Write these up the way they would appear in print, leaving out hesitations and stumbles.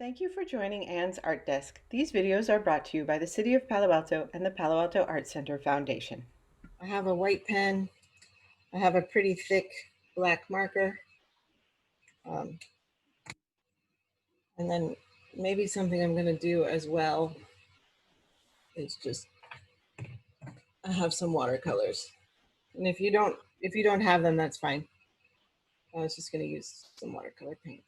Thank you for joining Anne's Art Desk. These videos are brought to you by the City of Palo Alto and the Palo Alto Art Center Foundation. I have a white pen. I have a pretty thick black marker. And then maybe something I'm going to do as well is just I have some watercolors. And if you don't have them, that's fine. I was just going to use some watercolor paint.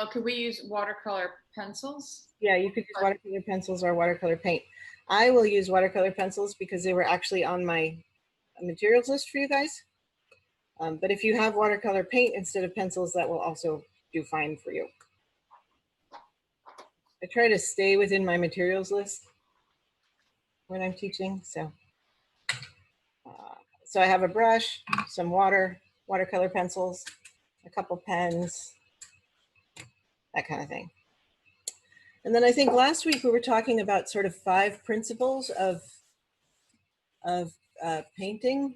Oh, could we use watercolor pencils? Yeah, you could use watercolor pencils or watercolor paint. I will use watercolor pencils because they were actually on my materials list for you guys. But if you have watercolor paint instead of pencils, that will also do fine for you. I try to stay within my materials list when I'm teaching. So I have a brush, some watercolor pencils, a couple pens, that kind of thing. And then I think last week we were talking about sort of 5 principles of painting.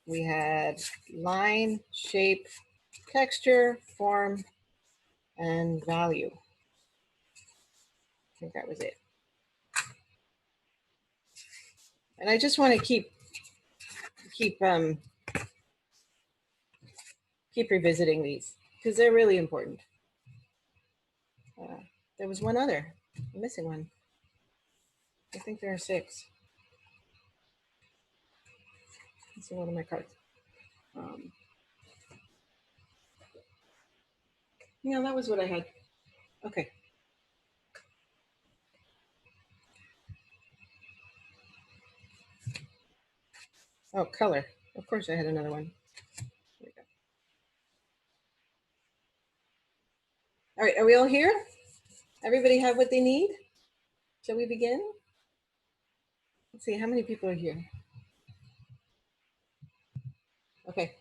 We had line, shape, texture, form, and value. I think that was it. And I just want to keep revisiting these because they're really important. There was one other. I'm missing one. I think there are 6. Let's see one of my cards. Yeah, that was what I had. Okay. Oh, color. Of course I had another one. There we go. All right, are we all here? Everybody have what they need? Shall we begin? Let's see, how many people are here? Okay.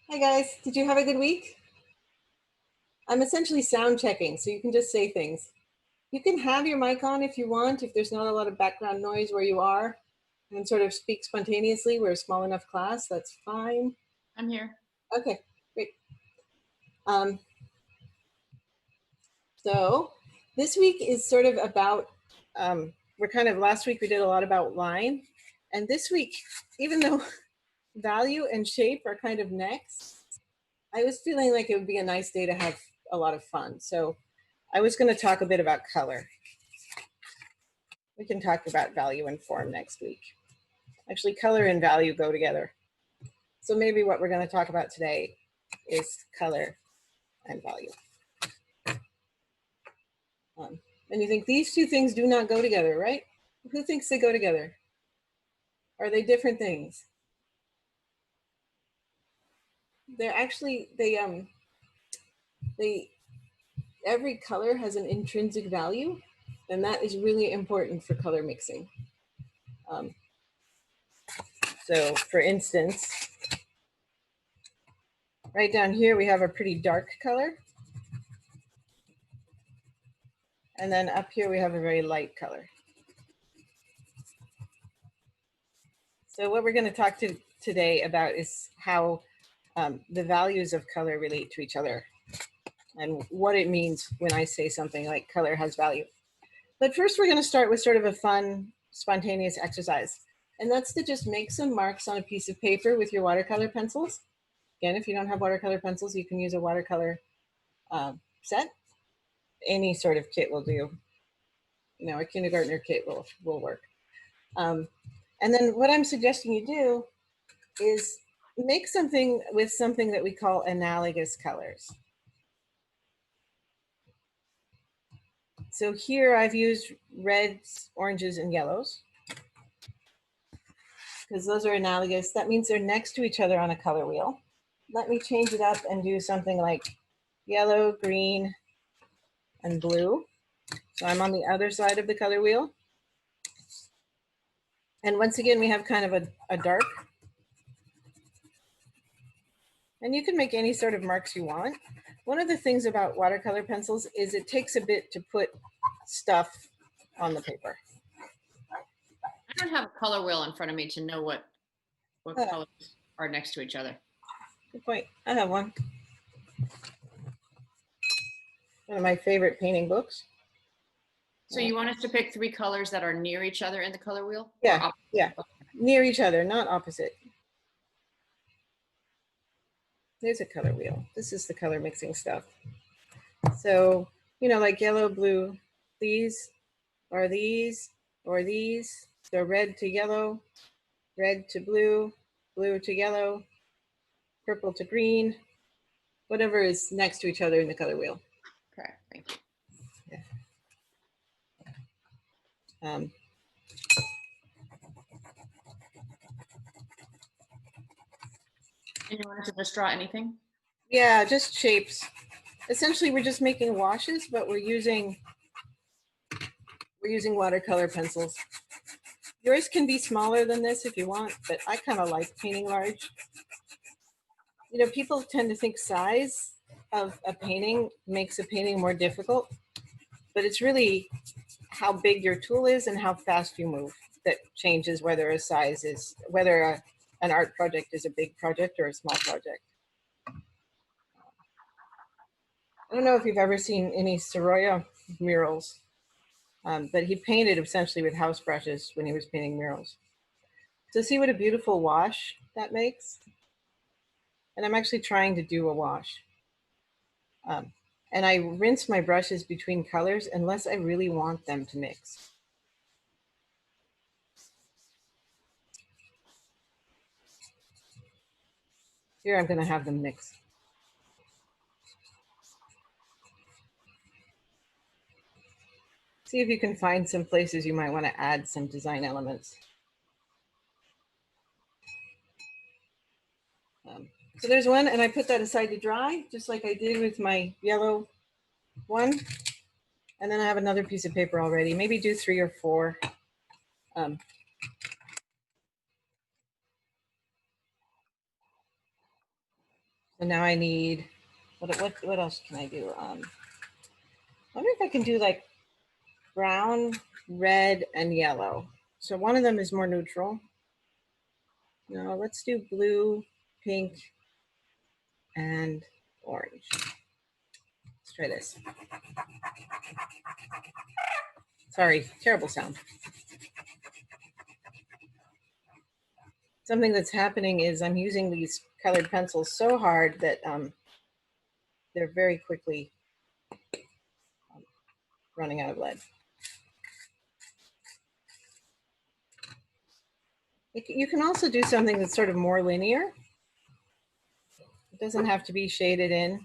Hi guys, did you have a good week? I'm essentially sound checking, so you can just say things. You can have your mic on if you want, if there's not a lot of background noise where you are, and sort of speak spontaneously. We're a small enough class, that's fine. I'm here. Okay, great. So this week is sort of about, last week we did a lot about line, and this week, even though value and shape are kind of next, I was feeling like it would be a nice day to have a lot of fun. So I was going to talk a bit about color. We can talk about value and form next week. Actually, color and value go together. So maybe what we're going to talk about today is color and value. And you think these two things do not go together, right? Who thinks they go together? Are they different things? They're actually, every color has an intrinsic value, and that is really important for color mixing. So for instance, right down here, we have a pretty dark color. And then up here, we have a very light color. So what we're going to talk today about is how the values of color relate to each other and what it means when I say something like color has value. But first, we're going to start with sort of a fun, spontaneous exercise. And that's to just make some marks on a piece of paper with your watercolor pencils. Again, if you don't have watercolor pencils, you can use a watercolor set. Any sort of kit will do. You know, a kindergartner kit will work. And then what I'm suggesting you do is make something with something that we call analogous colors. So here I've used reds, oranges, and yellows because those are analogous. That means they're next to each other on a color wheel. Let me change it up and do something like yellow, green, and blue. So I'm on the other side of the color wheel. And once again, we have kind of a dark. And you can make any sort of marks you want. One of the things about watercolor pencils is it takes a bit to put stuff on the paper. I don't have a color wheel in front of me to know what colors are next to each other. Good point. I have one. One of my favorite painting books. So you want us to pick 3 colors that are near each other in the color wheel? Yeah, yeah, near each other, not opposite. There's a color wheel. This is the color mixing stuff. So, you know, like yellow, blue, these, or these. So red to yellow, red to blue, blue to yellow, purple to green, whatever is next to each other in the color wheel. Correct. Thank you. Um, And you want us to just draw anything? yeah, just shapes. Essentially, we're just making washes, but we're using watercolor pencils. Yours can be smaller than this if you want, but I kind of like painting large. You know, people tend to think size of a painting makes a painting more difficult, but it's really how big your tool is and how fast you move that changes whether a size is, whether an art project is a big project or a small project. I don't know if you've ever seen any Sorolla murals, but he painted essentially with house brushes when he was painting murals. So see what a beautiful wash that makes? And I'm actually trying to do a wash. And I rinse my brushes between colors unless I really want them to mix. Here I'm going to have them mix. See if you can find some places you might want to add some design elements. So there's one, and I put that aside to dry, just like I did with my yellow one. And then I have another piece of paper already, maybe do 3 or 4. So now I need, what else can I do? I wonder if I can do like brown, red, and yellow. So one of them is more neutral. No, let's do blue, pink, and orange. Let's try this. Sorry, terrible sound. Something that's happening is I'm using these colored pencils so hard that they're very quickly running out of lead. You can also do something that's sort of more linear. It doesn't have to be shaded in.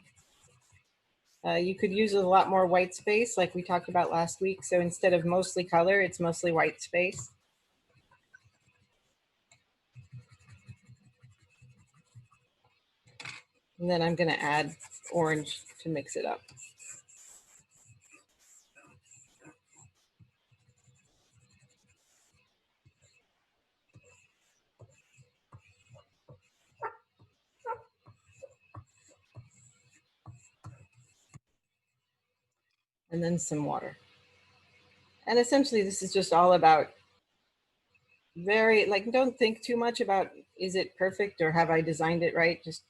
You could use a lot more white space like we talked about last week. So instead of mostly color, it's mostly white space. And then I'm going to add orange to mix it up. And then some water. And essentially, this is just all about don't think too much about, is it perfect or have I designed it right? Just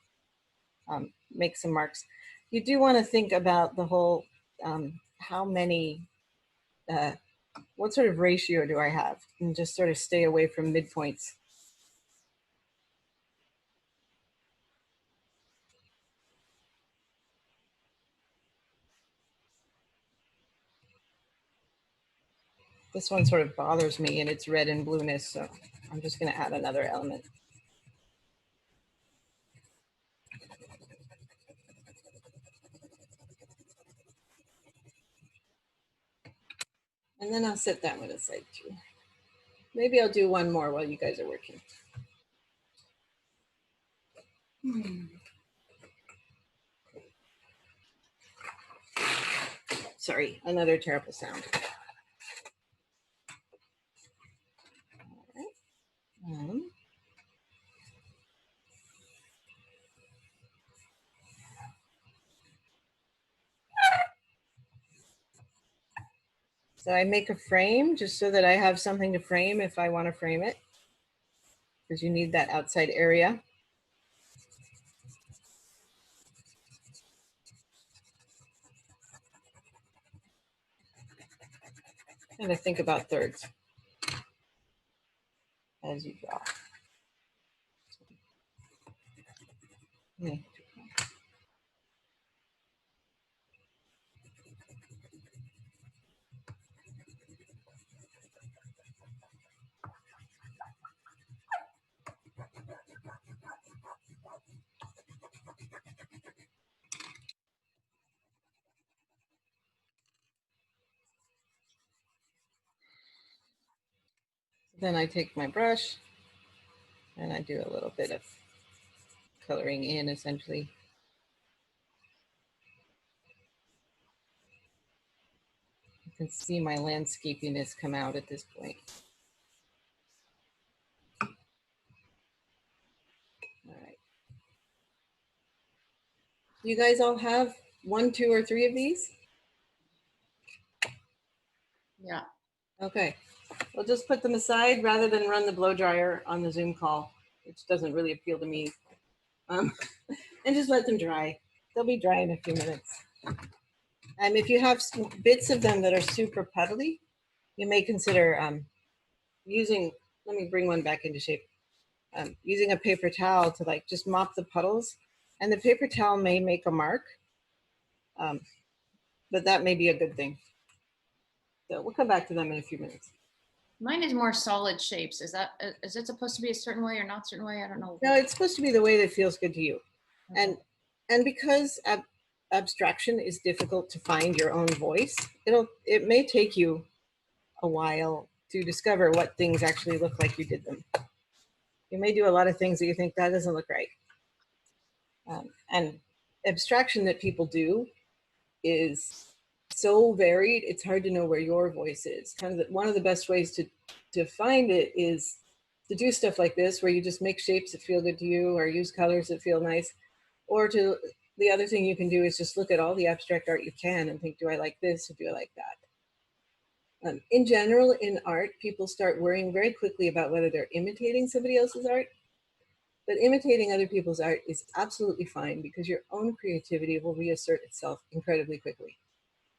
make some marks. You do want to think about the whole, how many, what sort of ratio do I have? And just sort of stay away from midpoints. This one sort of bothers me in its red and blueness, so I'm just going to add another element. And then I'll set that one aside too. Maybe I'll do one more while you guys are working. Sorry, another terrible sound. All right. So I make a frame just so that I have something to frame if I want to frame it, because you need that outside area. kind of think about thirds as you draw. Okay. Then I take my brush and I do a little bit of coloring in, essentially. You can see my landscapiness come out at this point. All right. You guys all have 1, 2, or 3 of these? Yeah. Okay. We'll just put them aside rather than run the blow dryer on the Zoom call, which doesn't really appeal to me. And just let them dry. They'll be dry in a few minutes. And if you have bits of them that are super puddly, you may consider using, let me bring one back into shape, using a paper towel to like just mop the puddles. And the paper towel may make a mark, but that may be a good thing. So we'll come back to them in a few minutes. Mine is more solid shapes. Is it supposed to be a certain way or not certain way? I don't know. No, it's supposed to be the way that feels good to you. Okay. And because abstraction is difficult to find your own voice, it may take you a while to discover what things actually look like you did them. You may do a lot of things that you think that doesn't look right. And abstraction that people do is so varied, it's hard to know where your voice is. Kind of one of the best ways to find it is to do stuff like this, where you just make shapes that feel good to you, or use colors that feel nice. Or the other thing you can do is just look at all the abstract art you can and think, do I like this or do I like that? In general, in art, people start worrying very quickly about whether they're imitating somebody else's art. But imitating other people's art is absolutely fine, because your own creativity will reassert itself incredibly quickly.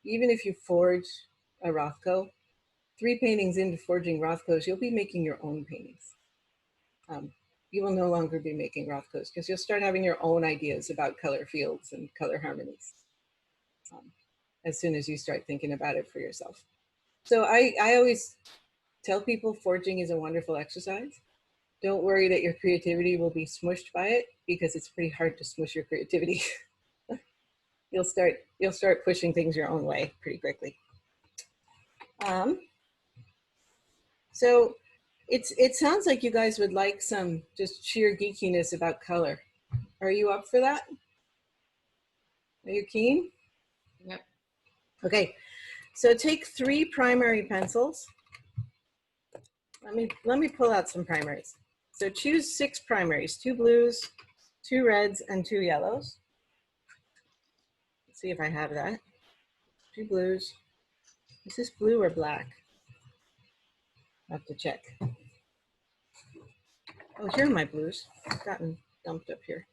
Even if you forge a Rothko, 3 paintings into forging Rothkos, you'll be making your own paintings. You will no longer be making Rothkos, because you'll start having your own ideas about color fields and color harmonies as soon as you start thinking about it for yourself. So I always tell people forging is a wonderful exercise. Don't worry that your creativity will be smushed by it, because it's pretty hard to smush your creativity. You'll start pushing things your own way pretty quickly. So it sounds like you guys would like some just sheer geekiness about color. Are you up for that? Are you keen? Yep. Okay, so take 3 primary pencils. Let me pull out some primaries. So choose 6 primaries, 2 blues, 2 reds, and 2 yellows. Let's see if I have that. 2 blues. Is this blue or black? I have to check. Oh, here are my blues. I've gotten dumped up here.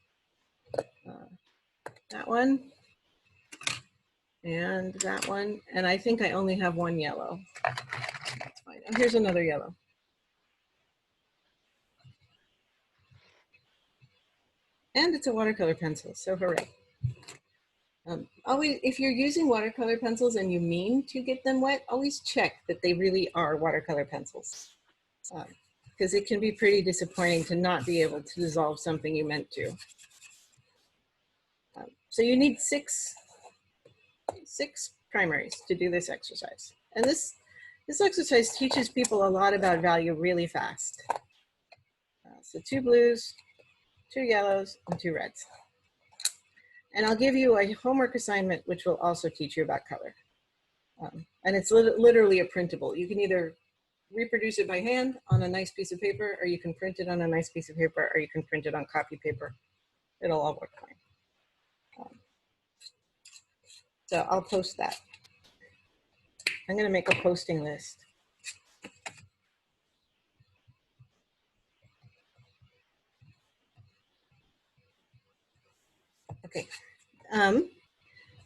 That one. And that one. And I think I only have 1 yellow. That's fine. Oh, here's another yellow. And it's a watercolor pencil, so hooray. Always, if you're using watercolor pencils and you mean to get them wet, always check that they really are watercolor pencils. Because it can be pretty disappointing to not be able to dissolve something you meant to. So you need six primaries to do this exercise. And this exercise teaches people a lot about value really fast. So 2 blues, 2 yellows, and 2 reds. And I'll give you a homework assignment, which will also teach you about color. And it's literally a printable. You can either reproduce it by hand on a nice piece of paper, or you can print it on a nice piece of paper, or you can print it on copy paper. It'll all work fine. So I'll post that. I'm going to make a posting list. Okay.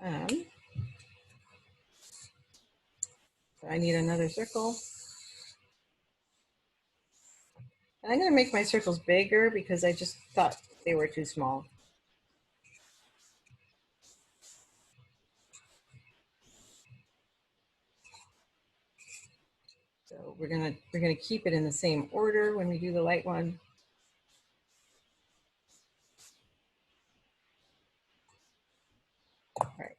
So I need another circle. And I'm going to make my circles bigger because I just thought they were too small. So we're gonna keep it in the same order when we do the light one. All right.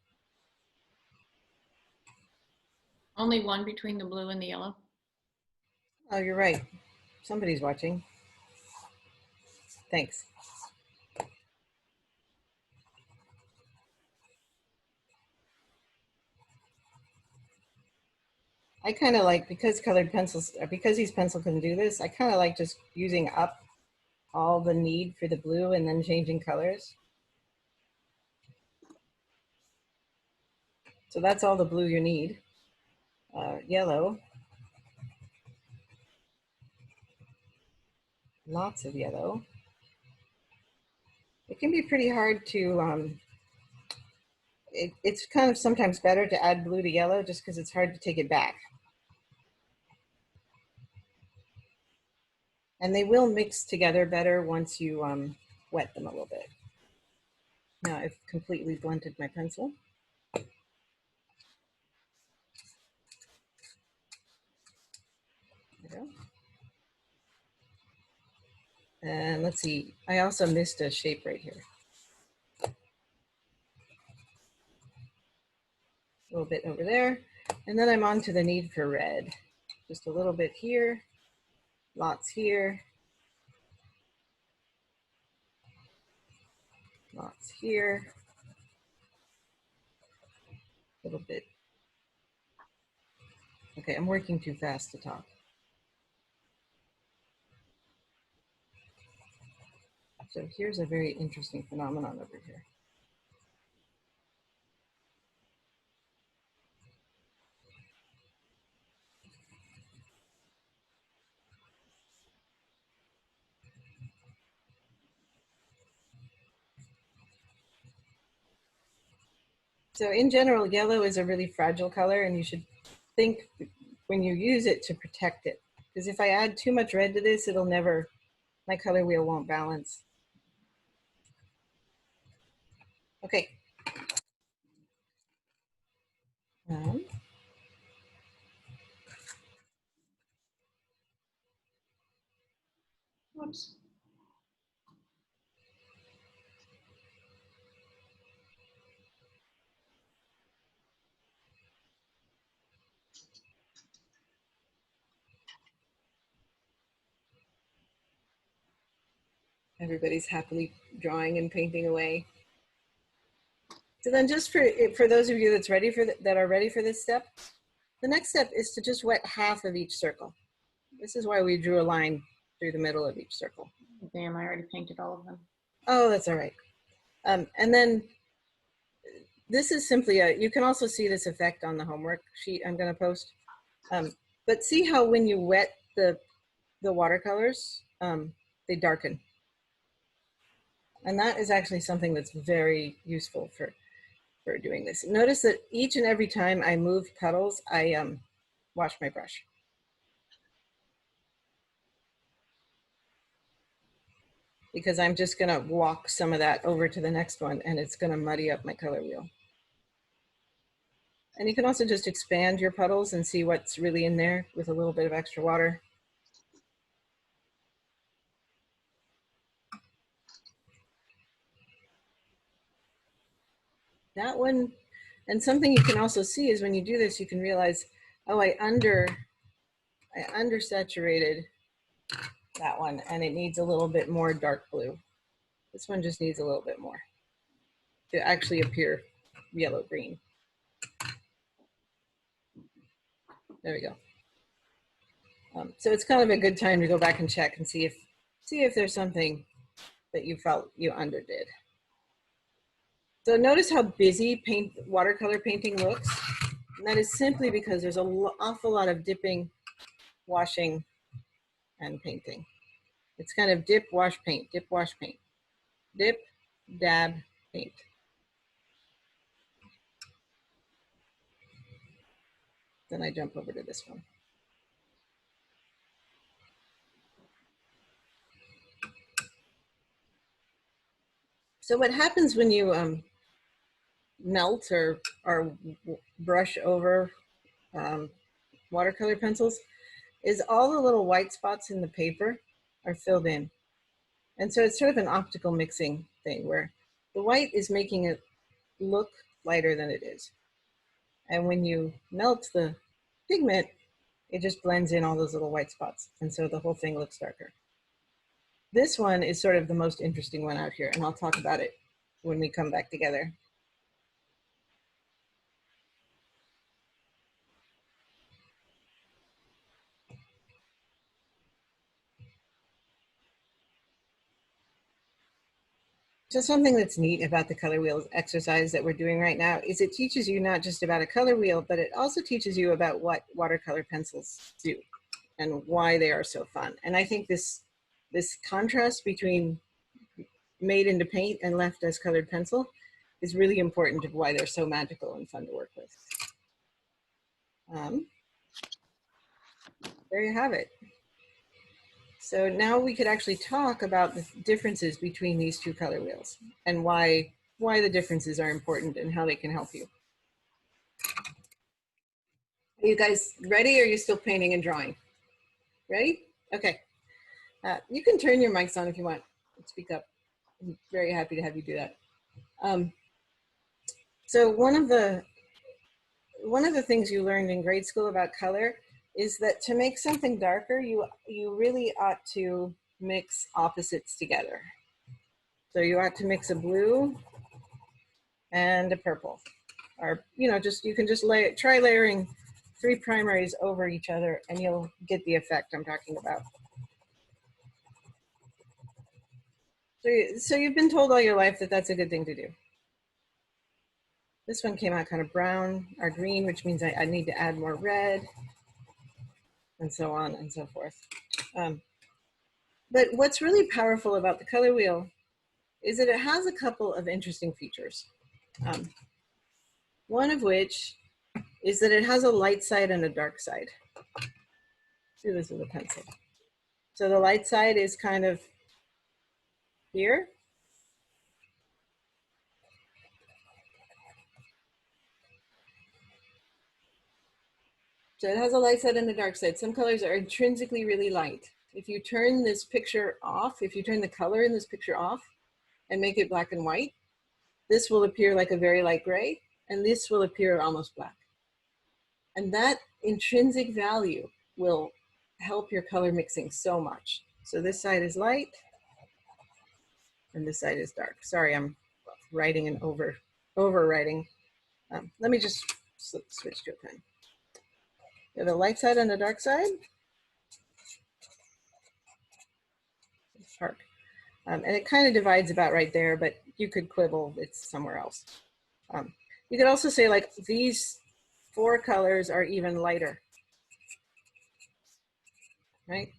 Only one between the blue and the yellow? Oh, you're right. Somebody's watching. Thanks. I kind of like, because colored pencils, because these pencils can do this, I kind of like just using up all the need for the blue and then changing colors. So that's all the blue you need. Yellow. Lots of yellow. It can be pretty hard to, it's kind of sometimes better to add blue to yellow just because it's hard to take it back. And they will mix together better once you wet them a little bit. Now I've completely blunted my pencil. There we go. And let's see, I also missed a shape right here. A little bit over there. And then I'm on to the need for red. Just a little bit here, lots here, lots here, a little bit. Okay, I'm working too fast to talk. So here's a very interesting phenomenon over here. So in general, yellow is a really fragile color, and you should think when you use it to protect it. Because if I add too much red to this, it'll never, my color wheel won't balance. Okay. Whoops. Everybody's happily drawing and painting away. So then just for those of you that are ready for this step, the next step is to just wet half of each circle. This is why we drew a line through the middle of each circle. Damn, I already painted all of them. Oh, that's all right. And then this is simply you can also see this effect on the homework sheet I'm gonna post. But see how when you wet the watercolors, they darken. And that is actually something that's very useful for doing this. Notice that each and every time I move petals, I wash my brush. Because I'm just gonna walk some of that over to the next one, and it's gonna muddy up my color wheel. And you can also just expand your puddles and see what's really in there with a little bit of extra water. That one, and something you can also see is when you do this, you can realize, oh, I undersaturated that one, and it needs a little bit more dark blue. This one just needs a little bit more to actually appear yellow-green. There we go. So it's kind of a good time to go back and check and see if there's something that you felt you underdid. So notice how busy watercolor painting looks. And that is simply because there's an awful lot of dipping, washing, and painting. It's kind of dip, wash, paint, dip, wash, paint, dip, dab, paint. Then I jump over to this one. So what happens when you melt or brush over watercolor pencils is all the little white spots in the paper are filled in. And so it's sort of an optical mixing thing where the white is making it look lighter than it is. And when you melt the pigment, it just blends in all those little white spots. And so the whole thing looks darker. This one is sort of the most interesting one out here, and I'll talk about it when we come back together. So something that's neat about the color wheel exercise that we're doing right now is it teaches you not just about a color wheel, but it also teaches you about what watercolor pencils do and why they are so fun. And I think this contrast between made into paint and left as colored pencil is really important of why they're so magical and fun to work with. There you have it. So now we could actually talk about the differences between these two color wheels and why the differences are important and how they can help you. Are you guys ready, or are you still painting and drawing? Ready? Okay. You can turn your mics on if you want. Speak up. I'm very happy to have you do that. So one of the things you learned in grade school about color is that to make something darker, you really ought to mix opposites together. So you ought to mix a blue and a purple, or you can just try layering 3 primaries over each other, and you'll get the effect I'm talking about. So you've been told all your life that that's a good thing to do. This one came out kind of brown or green, which means I need to add more red, and so on and so forth. But what's really powerful about the color wheel is that it has a couple of interesting features. One of which is that it has a light side and a dark side. Do this with a pencil. So the light side is kind of here. So it has a light side and a dark side. Some colors are intrinsically really light. If you turn this picture off, if you turn the color in this picture off and make it black and white, this will appear like a very light gray, and this will appear almost black. And that intrinsic value will help your color mixing so much. So this side is light, and this side is dark. Sorry, I'm writing and overwriting. Let me just switch to a pen. You have a light side and a dark side. Dark. And it kind of divides about right there, but you could quibble, it's somewhere else. You could also say like these 4 colors are even lighter, right?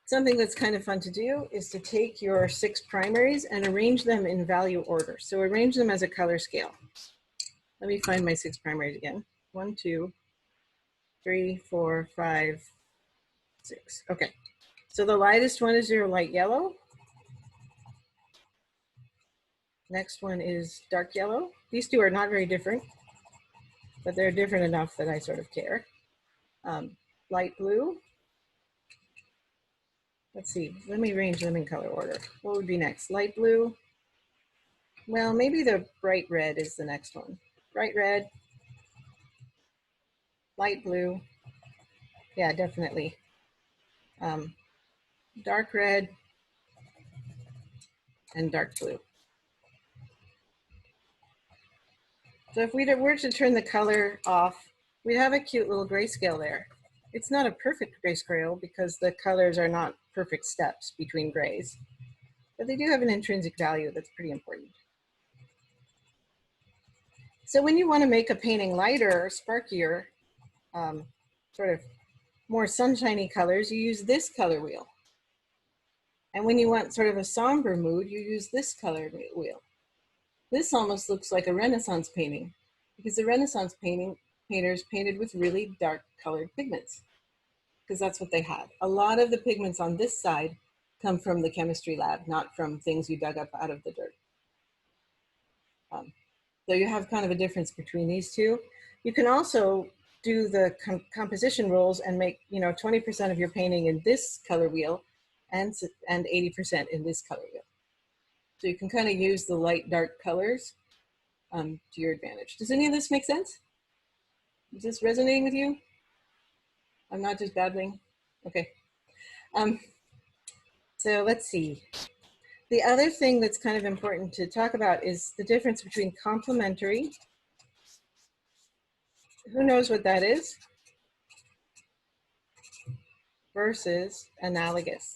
Something that's kind of fun to do is to take your 6 primaries and arrange them in value order. So arrange them as a color scale. Let me find my 6 primaries again. 1, 2, 3, 4, 5, 6. Okay. So the lightest one is your light yellow. Next one is dark yellow. These 2 are not very different, but they're different enough that I sort of care. Light blue. Let's see, let me arrange them in color order. What would be next? Light blue. Well, maybe the bright red is the next one. Bright red, light blue. Yeah, definitely. Dark red and dark blue. So if we were to turn the color off, we'd have a cute little grayscale there. It's not a perfect grayscale because the colors are not perfect steps between grays, but they do have an intrinsic value that's pretty important. So when you want to make a painting lighter, sparkier, sort of more sunshiny colors, you use this color wheel. And when you want sort of a somber mood, you use this color wheel. This almost looks like a Renaissance painting because the Renaissance painters painted with really dark colored pigments because that's what they had. A lot of the pigments on this side come from the chemistry lab, not from things you dug up out of the dirt. So you have kind of a difference between these two. You can also do the composition rules and make 20% of your painting in this color wheel and 80% in this color wheel. So you can kind of use the light dark colors to your advantage. Does any of this make sense? Is this resonating with you? I'm not just babbling. Okay. So let's see. The other thing that's kind of important to talk about is the difference between complementary. Who knows what that is? Versus analogous.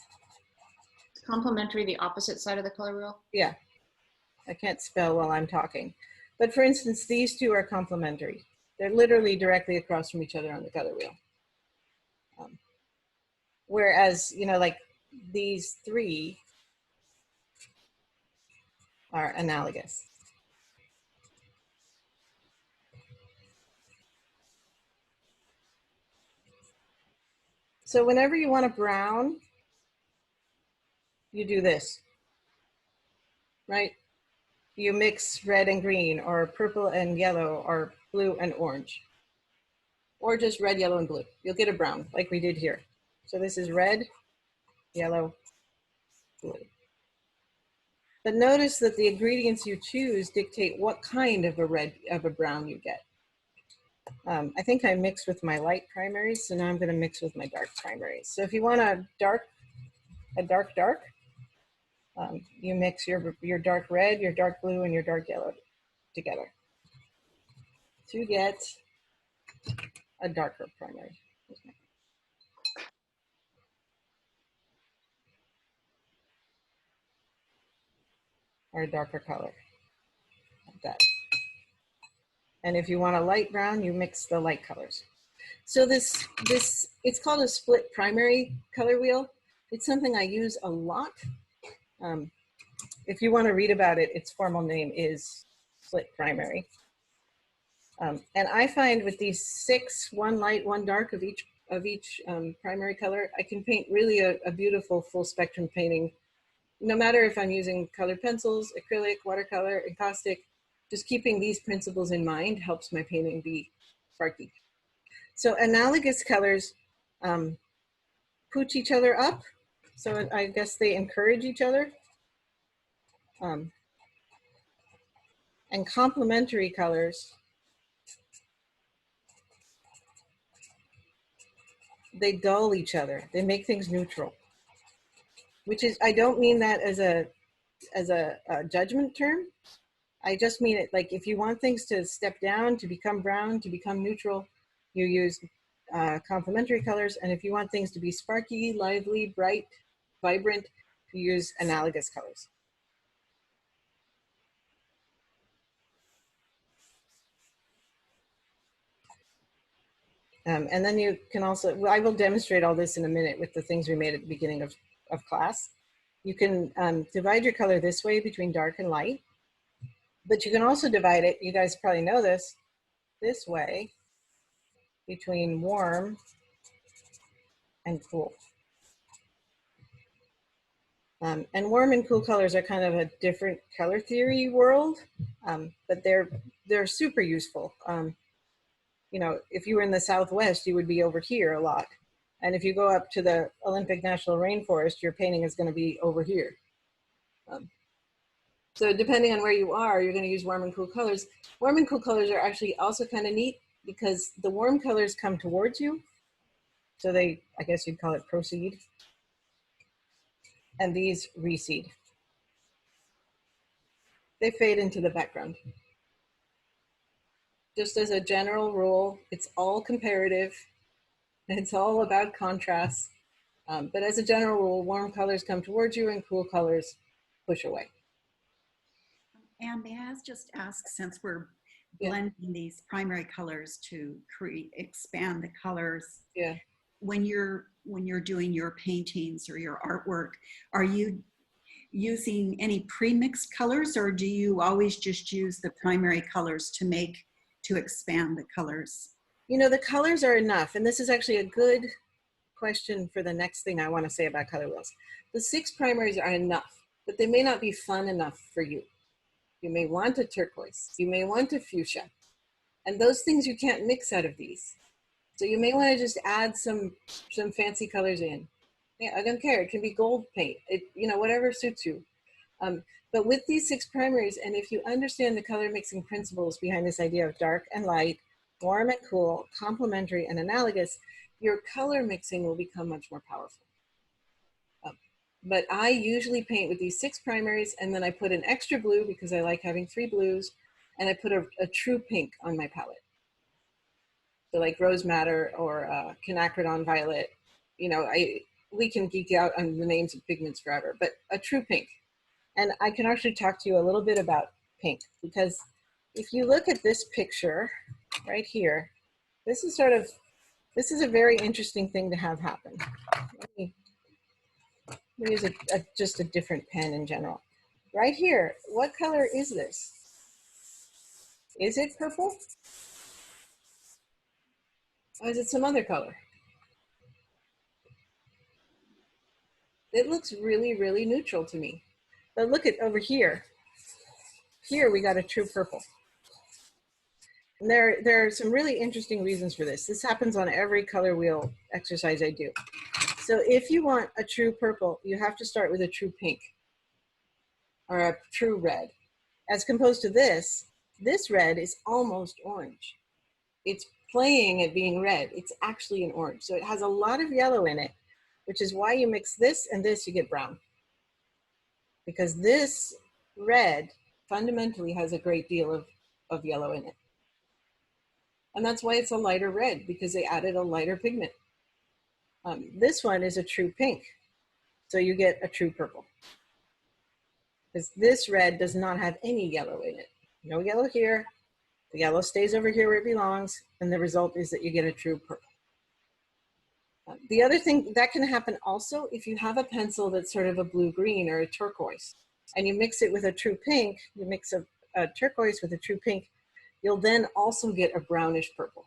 Complementary, the opposite side of the color wheel? Yeah, I can't spell while I'm talking. But for instance, these two are complementary. They're literally directly across from each other on the color wheel. Whereas, like these three are analogous. So whenever you want a brown, you do this, right? You mix red and green, or purple and yellow, or blue and orange, or just red, yellow, and blue. You'll get a brown like we did here. So this is red, yellow, blue. But notice that the ingredients you choose dictate what kind of a brown you get. I think I mixed with my light primaries, so now I'm going to mix with my dark primaries. So if you want a dark, you mix your dark red, your dark blue, and your dark yellow together to get a darker primary. Or a darker color, like that. And if you want a light brown, you mix the light colors. So this it's called a split primary color wheel. It's something I use a lot. If you want to read about it, its formal name is split primary. And I find with these 6, 1 light, 1 dark of each primary color, I can paint really a beautiful full spectrum painting. No matter if I'm using colored pencils, acrylic, watercolor, encaustic, just keeping these principles in mind helps my painting be sparky. So analogous colors pooch each other up. So I guess they encourage each other. And complementary colors, they dull each other. They make things neutral, which is, I don't mean that as a judgment term. I just mean it like if you want things to step down, to become brown, to become neutral, you use complementary colors. And if you want things to be sparky, lively, bright, vibrant, you use analogous colors. And then you can also, well, I will demonstrate all this in a minute with the things we made at the beginning of class. You can divide your color this way between dark and light, but you can also divide it, you guys probably know this way between warm and cool. And warm and cool colors are kind of a different color theory world, but they're super useful. If you were in the Southwest, you would be over here a lot. And if you go up to the Olympic National Rainforest, your painting is going to be over here. So depending on where you are, you're going to use warm and cool colors. Warm and cool colors are actually also kind of neat because the warm colors come towards you. So they, I guess you'd call it proceed. And these recede. They fade into the background. Just as a general rule, it's all comparative. It's all about contrast. But as a general rule, warm colors come towards you and cool colors push away. And may I just ask, since we're blending these primary colors to expand the colors, when you're doing your paintings or your artwork, are you using any pre-mixed colors, or do you always just use the primary colors to expand the colors? You know, the colors are enough, and this is actually a good question for the next thing I want to say about color wheels. The 6 primaries are enough, but they may not be fun enough for you. You may want a turquoise, you may want a fuchsia, and those things you can't mix out of these. So you may want to just add some fancy colors in. Yeah, I don't care. It can be gold paint. Whatever suits you. But with these 6 primaries, and if you understand the color mixing principles behind this idea of dark and light, warm and cool, complementary and analogous, your color mixing will become much more powerful. But I usually paint with these 6 primaries, and then I put an extra blue because I like having 3 blues, and I put a true pink on my palette. So like rose madder or quinacridone violet. We can geek out on the names of pigments forever, but a true pink. And I can actually talk to you a little bit about pink, because if you look at this picture right here, this is a very interesting thing to have happen. Let me use just a different pen in general. Right here, what color is this? Is it purple? Or is it some other color? It looks really, really neutral to me. But look at over here. Here we got a true purple. And there are some really interesting reasons for this. This happens on every color wheel exercise I do. So if you want a true purple, you have to start with a true pink or a true red. As opposed to this red is almost orange. It's playing at being red. It's actually an orange. So it has a lot of yellow in it, which is why you mix this and this, you get brown. Because this red fundamentally has a great deal of yellow in it. And that's why it's a lighter red, because they added a lighter pigment. This one is a true pink, so you get a true purple. Because this red does not have any yellow in it. No yellow here, the yellow stays over here where it belongs, and the result is that you get a true purple. The other thing that can happen also, if you have a pencil that's sort of a blue-green or a turquoise, and you mix it with a true pink, you mix a turquoise with a true pink, you'll then also get a brownish purple,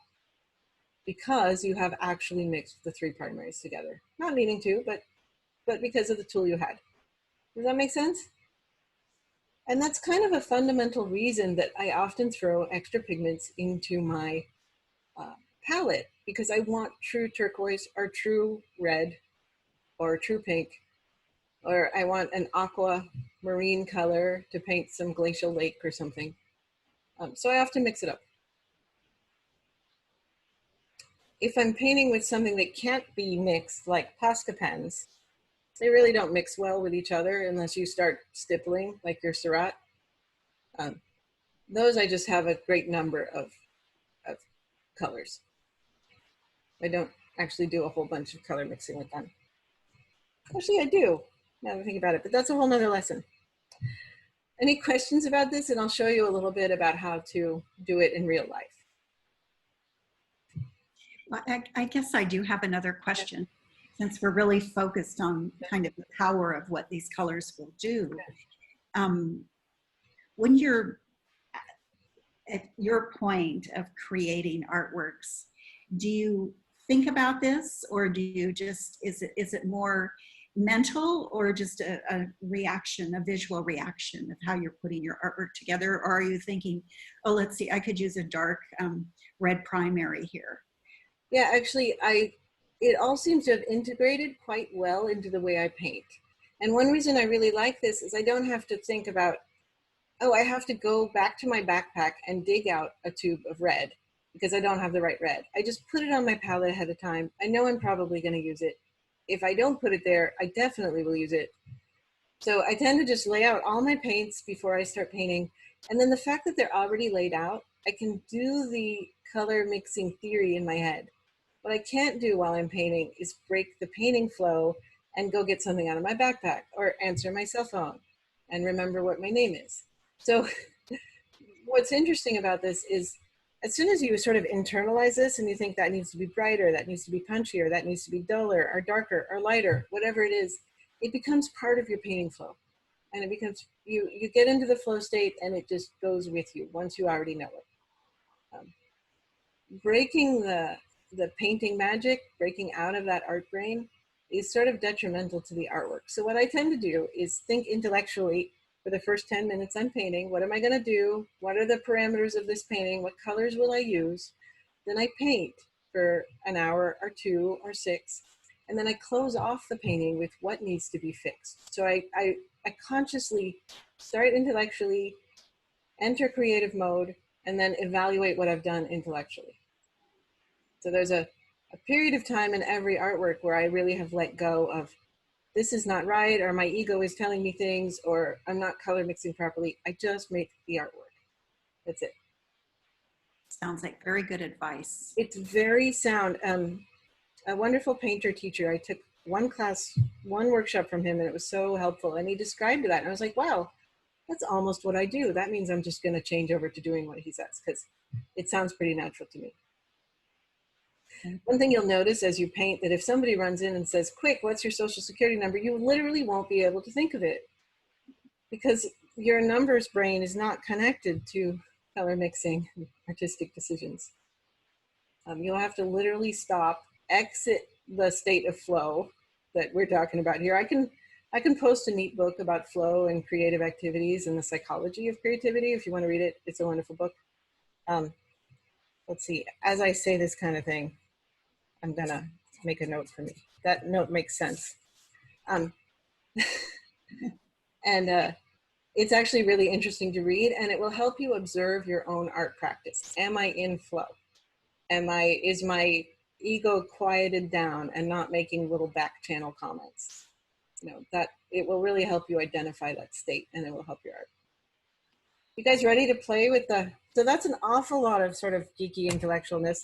because you have actually mixed the 3 primaries together. Not meaning to, but because of the tool you had. Does that make sense? And that's kind of a fundamental reason that I often throw extra pigments into my palette, because I want true turquoise or true red or true pink, or I want an aqua marine color to paint some glacial lake or something. So I often mix it up. If I'm painting with something that can't be mixed, like Posca pens, they really don't mix well with each other unless you start stippling, like your Seurat. Those I just have a great number of colors. I don't actually do a whole bunch of color mixing with them. Actually, I do, now that I think about it, but that's a whole nother lesson. Any questions about this? And I'll show you a little bit about how to do it in real life. Well, I guess I do have another question, since we're really focused on kind of the power of what these colors will do. When you're at your point of creating artworks, do you think about this, or do you just, is it more mental, or just a reaction, a visual reaction of how you're putting your artwork together? Or are you thinking, oh, let's see, I could use a dark red primary here? Yeah, actually, it all seems to have integrated quite well into the way I paint. And one reason I really like this is I don't have to think about, oh, I have to go back to my backpack and dig out a tube of red because I don't have the right red. I just put it on my palette ahead of time. I know I'm probably going to use it. If I don't put it there, I definitely will use it. So I tend to just lay out all my paints before I start painting. And then the fact that they're already laid out, I can do the color mixing theory in my head. What I can't do while I'm painting is break the painting flow and go get something out of my backpack or answer my cell phone and remember what my name is. So what's interesting about this is as soon as you sort of internalize this and you think that needs to be brighter, that needs to be punchier, that needs to be duller or darker or lighter, whatever it is, it becomes part of your painting flow. And it becomes, you get into the flow state and it just goes with you once you already know it. breaking the painting magic, breaking out of that art brain is sort of detrimental to the artwork. So what I tend to do is think intellectually for the first 10 minutes I'm painting. What am I going to do? What are the parameters of this painting? What colors will I use? Then I paint for an hour or 2 or 6. And then I close off the painting with what needs to be fixed. So I consciously start intellectually, enter creative mode, and then evaluate what I've done intellectually. So there's a period of time in every artwork where I really have let go of this is not right, or my ego is telling me things, or I'm not color mixing properly. I just make the artwork. That's it. Sounds like very good advice. It's very sound. A wonderful painter teacher, I took one workshop from him, and it was so helpful. And he described that, and I was like, wow, that's almost what I do. That means I'm just going to change over to doing what he says, because it sounds pretty natural to me. One thing you'll notice as you paint, that if somebody runs in and says, quick, what's your social security number? You literally won't be able to think of it, because your numbers brain is not connected to color mixing and artistic decisions. You'll have to literally stop, exit the state of flow that we're talking about here. I can post a neat book about flow and creative activities and the psychology of creativity. If you want to read it, it's a wonderful book. Let's see, as I say this kind of thing, I'm gonna make a note for me. That note makes sense. And it's actually really interesting to read, and it will help you observe your own art practice. Am I in flow? Is my ego quieted down and not making little back channel comments? You know, that it will really help you identify that state, and it will help your art. You guys ready to play with so that's an awful lot of sort of geeky intellectualness.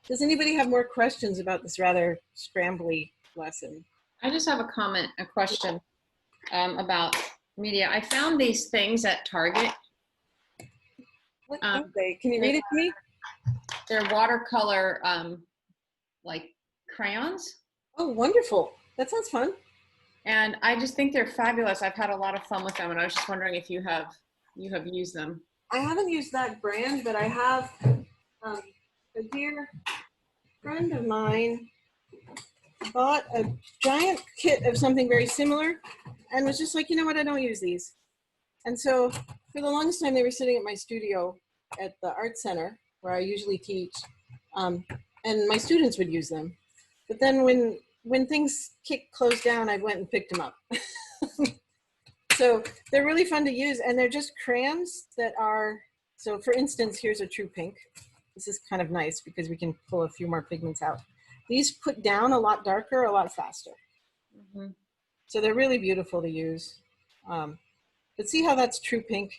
Does anybody have more questions about this rather scrambly lesson? I just have a question about media. I found these things at Target. What are they? Can you read it to me? They're watercolor, like crayons. Oh, wonderful. That sounds fun. And I just think they're fabulous. I've had a lot of fun with them, and I was just wondering if you have used them. I haven't used that brand, but I have a dear friend of mine bought a giant kit of something very similar and was just like, you know what, I don't use these. And so for the longest time, they were sitting at my studio at the art center where I usually teach, and my students would use them. But then when things closed down, I went and picked them up. So they're really fun to use, and they're just crayons that are, so for instance, here's a true pink. This is kind of nice because we can pull a few more pigments out. These put down a lot darker, a lot faster. Mm-hmm. So they're really beautiful to use. But see how that's true pink?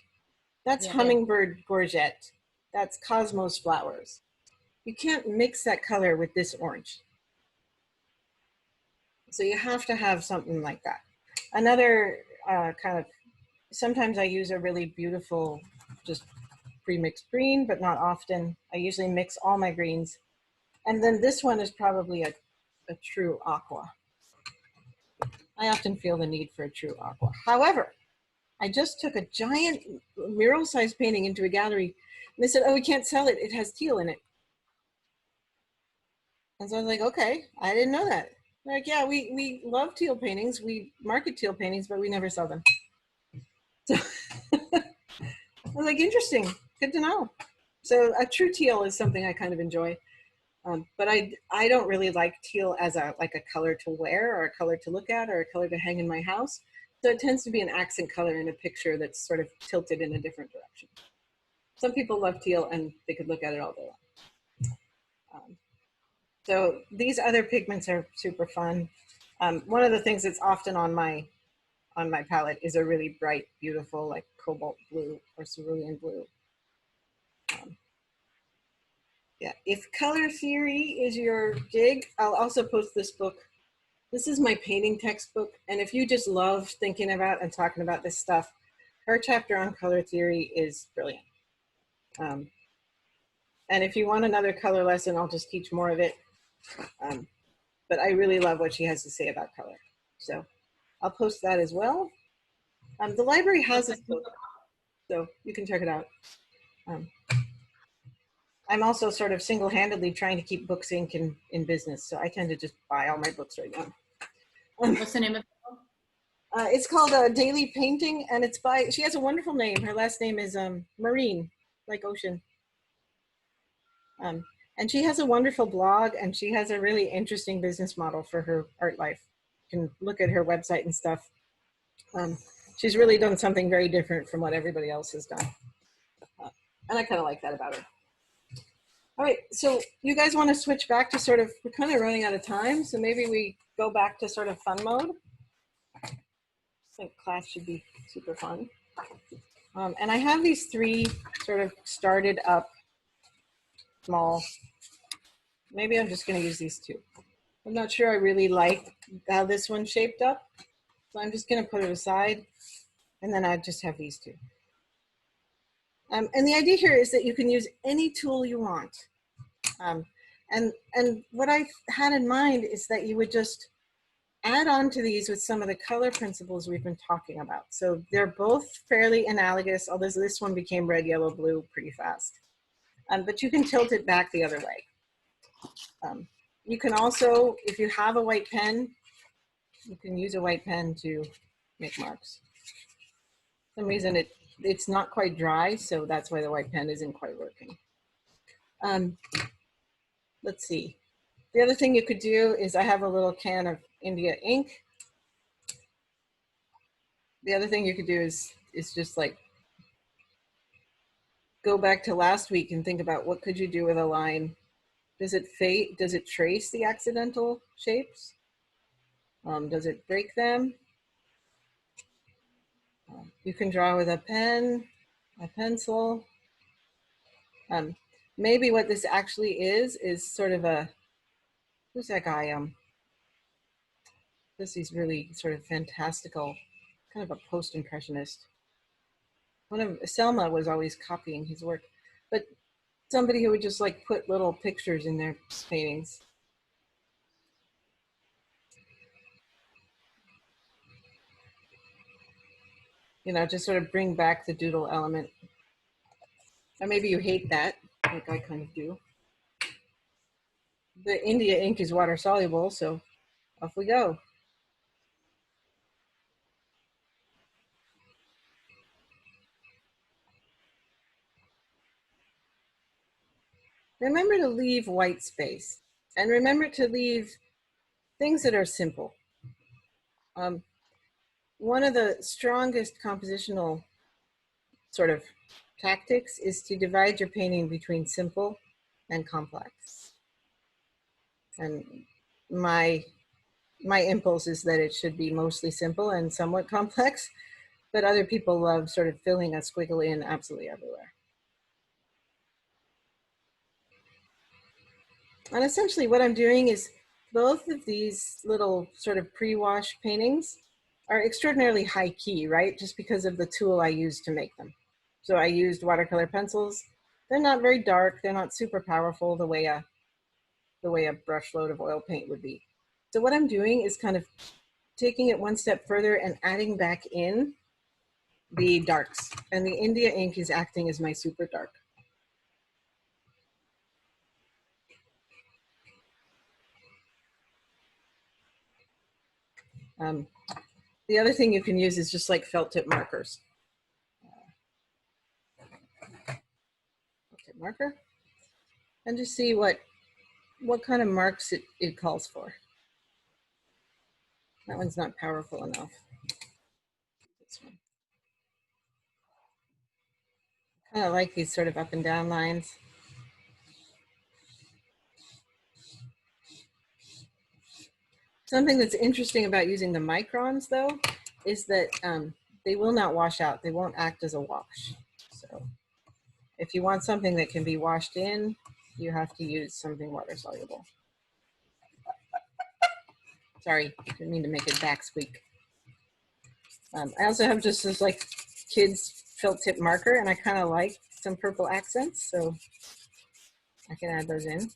That's hummingbird courgette. That's cosmos flowers. You can't mix that color with this orange. So you have to have something like that. Another kind of, sometimes I use a really beautiful, just pre-mixed green, but not often. I usually mix all my greens. And then this one is probably a true aqua. I often feel the need for a true aqua. However, I just took a giant mural-sized painting into a gallery, and they said, oh, we can't sell it. It has teal in it. And so I was like, okay, I didn't know that. They're like, yeah, we love teal paintings. We market teal paintings, but we never sell them. So I was like, interesting, good to know. So a true teal is something I kind of enjoy. But I don't really like teal as a color to wear or a color to look at or a color to hang in my house. So it tends to be an accent color in a picture that's sort of tilted in a different direction. Some people love teal and they could look at it all day long. So these other pigments are super fun. One of the things that's often on my palette is a really bright, beautiful, like cobalt blue or cerulean blue. Yeah, if color theory is your gig, I'll also post this book. This is my painting textbook. And if you just love thinking about and talking about this stuff, her chapter on color theory is brilliant. And if you want another color lesson, I'll just teach more of it. But I really love what she has to say about color. So I'll post that as well. The library has this book, so you can check it out. I'm also sort of single-handedly trying to keep Books Inc. in business. So I tend to just buy all my books right now. What's the name of it? It's called Daily Painting, and it's by, she has a wonderful name. Her last name is Marine, like ocean. And she has a wonderful blog, and she has a really interesting business model for her art life. You can look at her website and stuff. She's really done something very different from what everybody else has done. And I kind of like that about her. All right, so you guys want to switch back to sort of, we're kind of running out of time, so maybe we go back to sort of fun mode. I think class should be super fun. And I have these three sort of started up small. Maybe I'm just going to use these two. I'm not sure I really like how this one shaped up, so I'm just going to put it aside, and then I just have these two. And the idea here is that you can use any tool you want. And what I had in mind is that you would just add on to these with some of the color principles we've been talking about. So they're both fairly analogous, although this one became red, yellow, blue pretty fast. But you can tilt it back the other way. You can also, if you have a white pen, you can use a white pen to make marks. For some reason it's not quite dry, so that's why the white pen isn't quite working. Let's see. The other thing you could do is I have a little can of India ink. The other thing you could do is just like go back to last week and think about what could you do with a line. Does it fade? Does it trace the accidental shapes? Does it break them? You can draw with a pen, a pencil. Maybe what this actually is sort of a, who's that guy? This is really sort of fantastical, kind of a post-impressionist. One of Selma was always copying his work, but somebody who would just like put little pictures in their paintings. You know, just sort of bring back the doodle element. Or maybe you hate that, like I kind of do. The India ink is water soluble, so off we go. Remember to leave white space, and remember to leave things that are simple. One of the strongest compositional sort of tactics is to divide your painting between simple and complex. And my impulse is that it should be mostly simple and somewhat complex, but other people love sort of filling a squiggle in absolutely everywhere. And essentially what I'm doing is both of these little sort of pre-wash paintings are extraordinarily high key, right? Just because of the tool I used to make them. So I used watercolor pencils. They're not very dark. They're not super powerful the way a brush load of oil paint would be. So what I'm doing is kind of taking it one step further and adding back in the darks. And the India ink is acting as my super dark. The other thing you can use is just like felt tip markers. Felt tip marker. And just see what kind of marks it calls for. That one's not powerful enough. This one. I kind of like these sort of up and down lines. Something that's interesting about using the microns, though, is that they will not wash out. They won't act as a wash. So if you want something that can be washed in, you have to use something water soluble. Sorry, didn't mean to make it back squeak. I also have just this like kids felt tip marker, and I kind of like some purple accents, so I can add those in.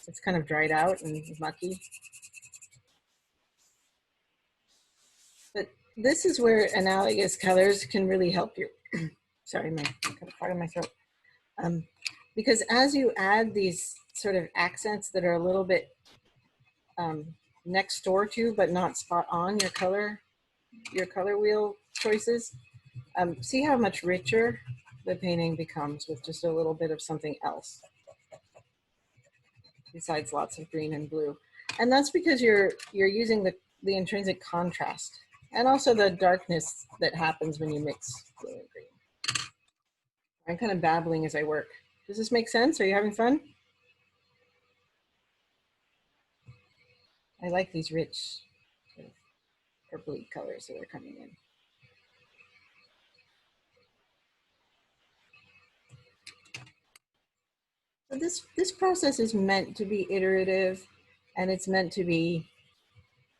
It's kind of dried out and mucky. But this is where analogous colors can really help you. Sorry, my got a part of my throat. because as you add these sort of accents that are a little bit next door to, but not spot on your color wheel choices, see how much richer the painting becomes with just a little bit of something else besides lots of green and blue. And that's because you're using the intrinsic contrast and also the darkness that happens when you mix blue and green. I'm kind of babbling as I work. Does this make sense? Are you having fun? I like these rich sort of purpley colors that are coming in. So this process is meant to be iterative, and it's meant to be,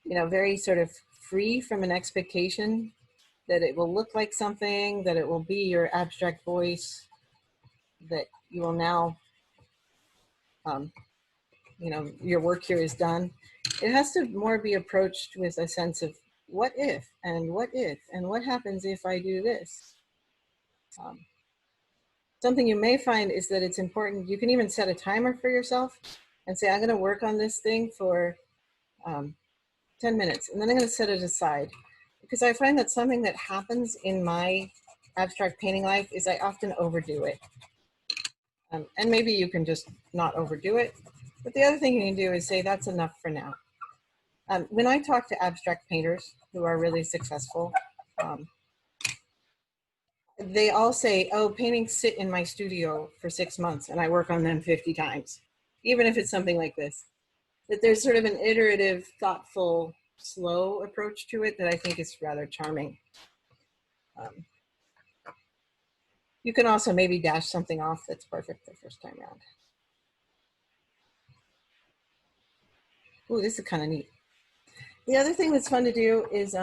you know, very sort of free from an expectation that it will look like something, that it will be your abstract voice, that you will now, you know, your work here is done. It has to more be approached with a sense of what if, and what happens if I do this? Something you may find is that it's important, you can even set a timer for yourself and say, I'm gonna work on this thing for 10 minutes, and then I'm gonna set it aside. Because I find that something that happens in my abstract painting life is I often overdo it. And maybe you can just not overdo it. But the other thing you can do is say, that's enough for now. When I talk to abstract painters who are really successful, they all say, oh, paintings sit in my studio for 6 months and I work on them 50 times, even if it's something like this. That there's sort of an iterative, thoughtful, slow approach to it that I think is rather charming. You can also maybe dash something off that's perfect the first time around. Ooh, this is kind of neat. The other thing that's fun to do is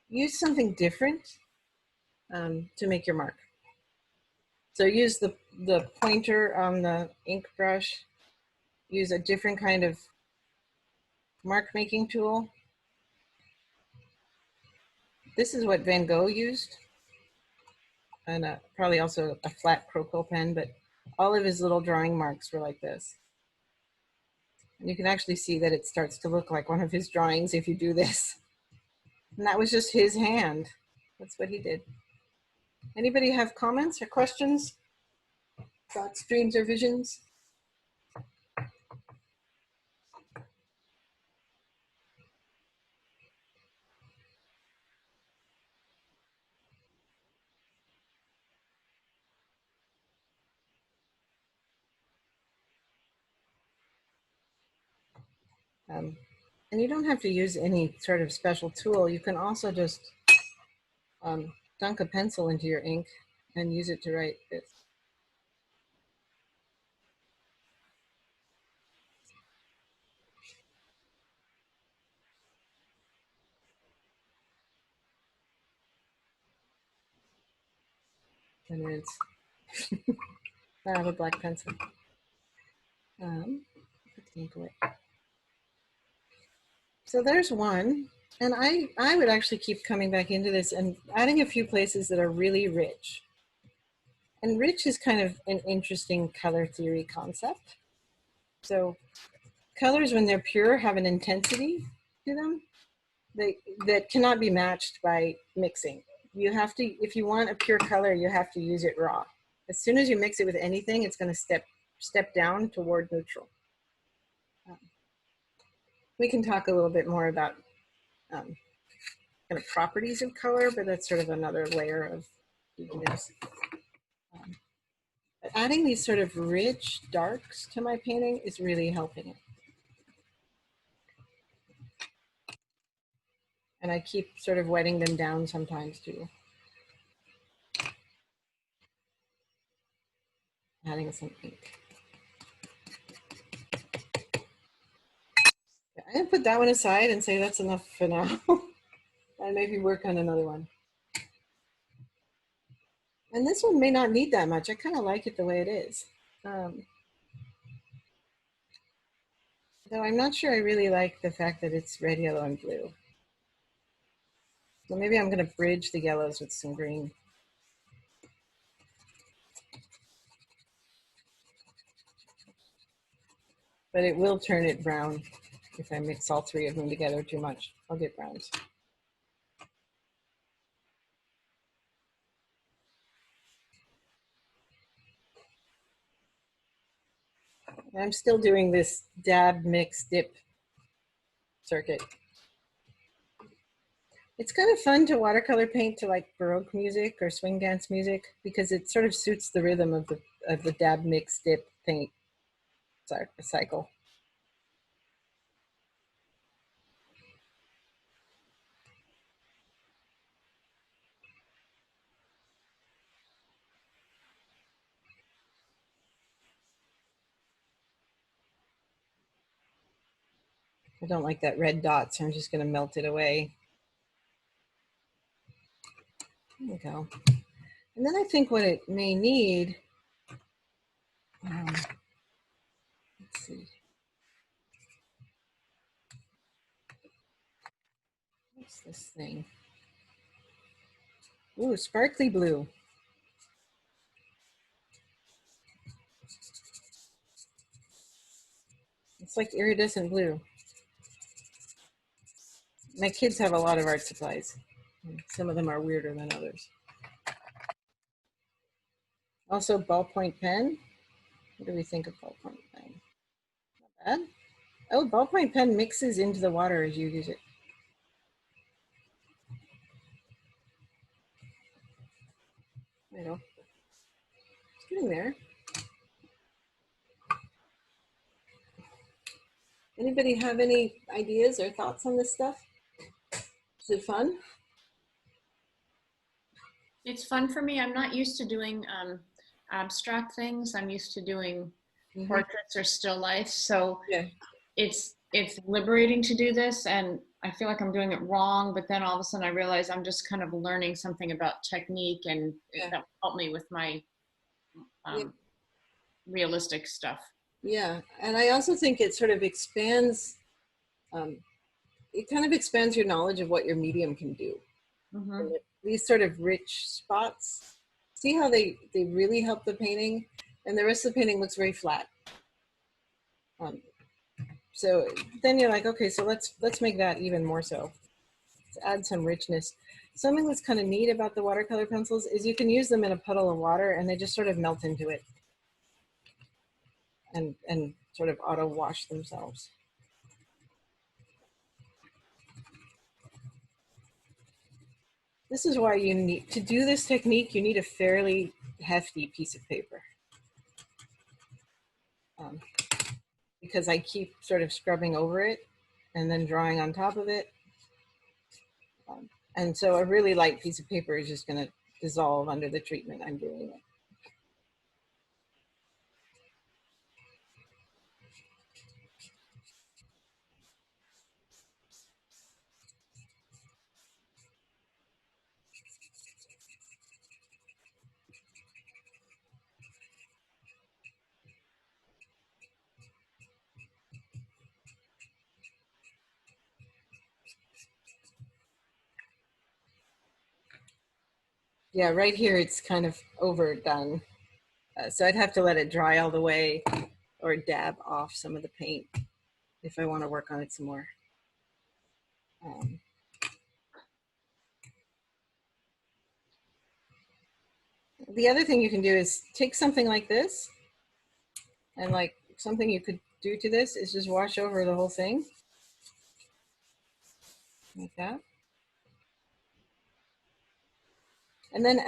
use something different to make your mark. So use the pointer on the ink brush, use a different kind of mark making tool. This is what Van Gogh used, and probably also a flat Croco pen, but all of his little drawing marks were like this. And you can actually see that it starts to look like one of his drawings if you do this. And that was just his hand. That's what he did. Anybody have comments or questions, thoughts, dreams, or visions? And you don't have to use any sort of special tool. You can also just dunk a pencil into your ink and use it to write this. And it's, I have a black pencil. Put the ink away. So there's one. And I would actually keep coming back into this and adding a few places that are really rich. And rich is kind of an interesting color theory concept. So colors, when they're pure, have an intensity to them that cannot be matched by mixing. You have to, if you want a pure color, you have to use it raw. As soon as you mix it with anything, it's going to step down toward neutral. We can talk a little bit more about kind of properties of color, but that's sort of another layer of this. But adding these sort of rich darks to my painting is really helping it. And I keep sort of wetting them down sometimes too. Adding some ink. I'm gonna put that one aside and say that's enough for now. And maybe work on another one. And this one may not need that much. I kind of like it the way it is. Though I'm not sure I really like the fact that it's red, yellow, and blue. So maybe I'm gonna bridge the yellows with some green. but it will turn it brown if I mix all three of them together too much. I'll get browns. I'm still doing this dab, mix, dip circuit. It's kind of fun to watercolor paint to like Baroque music or swing dance music because it sort of suits the rhythm of the dab, mix, dip paint cycle. I don't like that red dot, so I'm just going to melt it away. There we go. And then I think what it may need, let's see. What's this thing? Ooh, sparkly blue. It's like iridescent blue. My kids have a lot of art supplies. Some of them are weirder than others. Also, ballpoint pen. What do we think of ballpoint pen? Not bad. Oh, ballpoint pen mixes into the water as you use it. I know. It's getting there. Anybody have any ideas or thoughts on this stuff? Is it fun? It's fun for me. I'm not used to doing abstract things. I'm used to doing portraits or still life. So yeah, it's liberating to do this, and I feel like I'm doing it wrong, but then all of a sudden I realize I'm just kind of learning something about technique, and that will help me with my realistic stuff. Yeah, and I also think it sort of expands, it kind of expands your knowledge of what your medium can do. These sort of rich spots, see how they really help the painting, and the rest of the painting looks very flat. So then you're like, okay, so let's make that even more so. Let's add some richness. Something that's kind of neat about the watercolor pencils is you can use them in a puddle of water and they just sort of melt into it and sort of auto wash themselves. This is why you need to do this technique. You need a fairly hefty piece of paper. Because I keep sort of scrubbing over it and then drawing on top of it. And so a really light piece of paper is just going to dissolve under the treatment I'm giving it. Yeah, right here it's kind of overdone. So I'd have to let it dry all the way or dab off some of the paint if I want to work on it some more. The other thing you can do is take something like this, and like something you could do to this is just wash over the whole thing like that. And then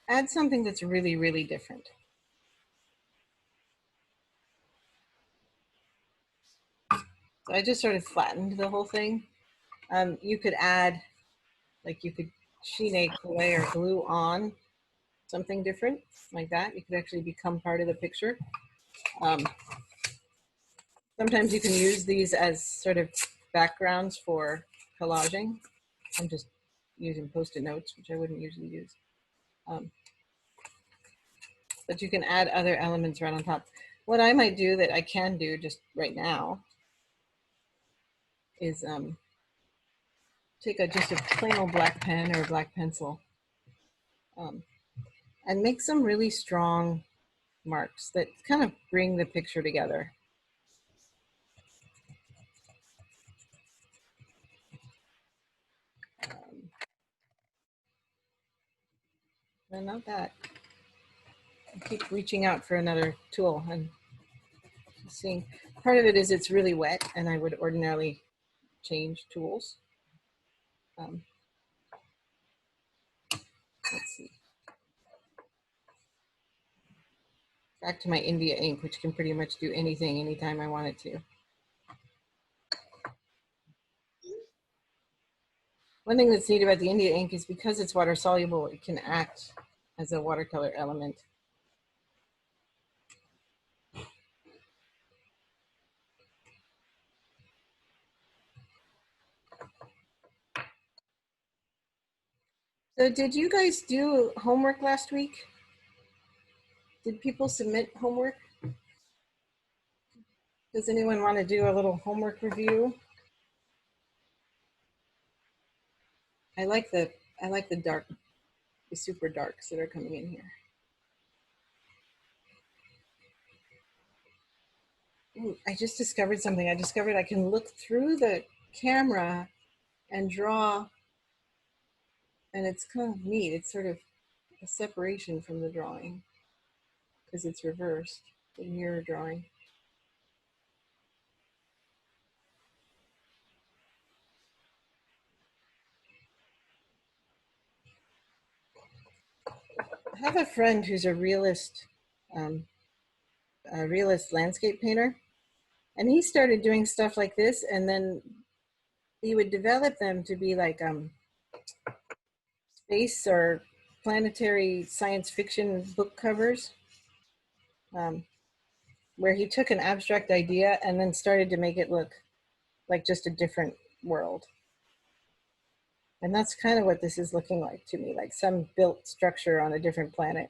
add something that's really, really different. So I just sort of flattened the whole thing. You could add, like you could sheet away or glue on something different like that. You could actually become part of the picture. Sometimes you can use these as sort of backgrounds for collaging. I'm just using Post-it notes, which I wouldn't usually use. But you can add other elements right on top. What I might do that I can do just right now is take just a plain old black pen or a black pencil and make some really strong marks that kind of bring the picture together. not that. I keep reaching out for another tool and seeing. Part of it is it's really wet and I would ordinarily change tools. Let's see. Back to my India ink, which can pretty much do anything anytime I want it to. One thing that's neat about the India ink is because it's water soluble, it can act as a watercolor element. So did you guys do homework last week? Did people submit homework? Does anyone want to do a little homework review? I like the dark, the super darks that are coming in here. Ooh, I just discovered something. I discovered I can look through the camera and draw, and it's kind of neat. It's sort of a separation from the drawing because it's reversed, the mirror drawing. I have a friend who's a realist landscape painter, and he started doing stuff like this, and then he would develop them to be like space or planetary science fiction book covers, where he took an abstract idea and then started to make it look like just a different world. And that's kind of what this is looking like to me, like some built structure on a different planet.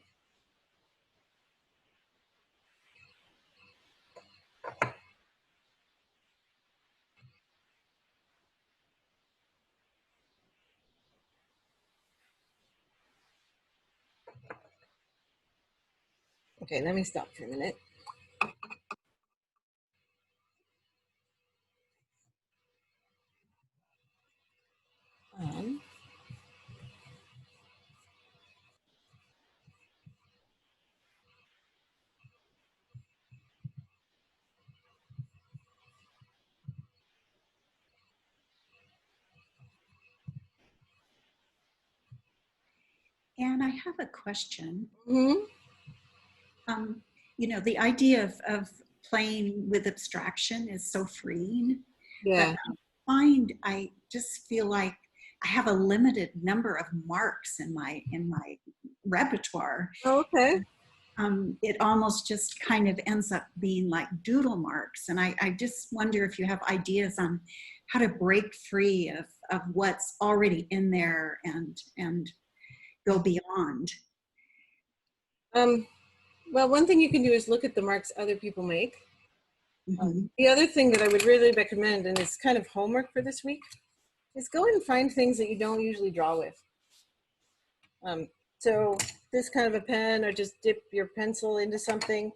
Okay, let me stop for a minute. And I have a question. Mm-hmm. You know, the idea of playing with abstraction is so freeing. Yeah. But I just feel like I have a limited number of marks in my repertoire. Oh, okay. It almost just kind of ends up being like doodle marks. And I just wonder if you have ideas on how to break free of what's already in there and go beyond. Well, one thing you can do is look at the marks other people make. Mm-hmm. The other thing that I would really recommend, and it's kind of homework for this week, is go and find things that you don't usually draw with. So this kind of a pen, or just dip your pencil into something.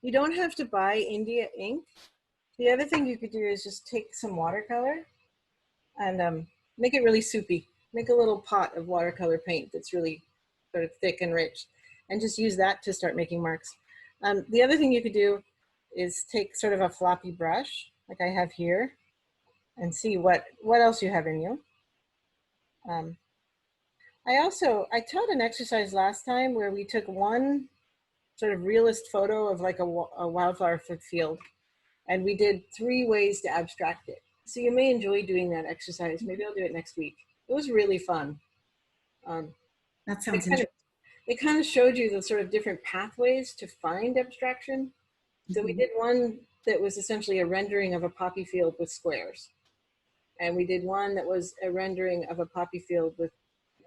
You don't have to buy India ink. The other thing you could do is just take some watercolor and make it really soupy. Make a little pot of watercolor paint that's really sort of thick and rich, and just use that to start making marks. The other thing you could do is take sort of a floppy brush, like I have here, and see what else you have in you. I taught an exercise last time where we took one sort of realist photo of like a wildflower field, and we did 3 ways to abstract it. So you may enjoy doing that exercise. Maybe I'll do it next week. It was really fun. That sounds interesting. It kind of showed you the sort of different pathways to find abstraction. So we did one that was essentially a rendering of a poppy field with squares. And we did one that was a rendering of a poppy field with,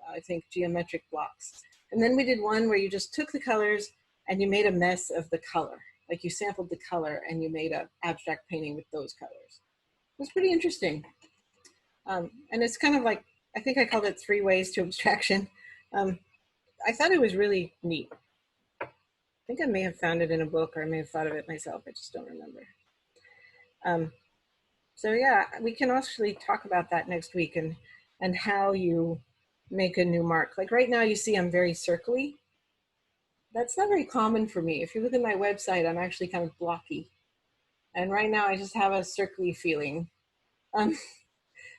I think, geometric blocks. And then we did one where you just took the colors and you made a mess of the color. Like you sampled the color and you made an abstract painting with those colors. It was pretty interesting. And it's kind of like, I think I called it 3 ways to abstraction. I thought it was really neat. I think I may have found it in a book, or I may have thought of it myself. I just don't remember. So yeah, we can actually talk about that next week and how you make a new mark. Like right now you see I'm very circly. that's not very common for me. If you look at my website, I'm actually kind of blocky. And right now I just have a circly feeling.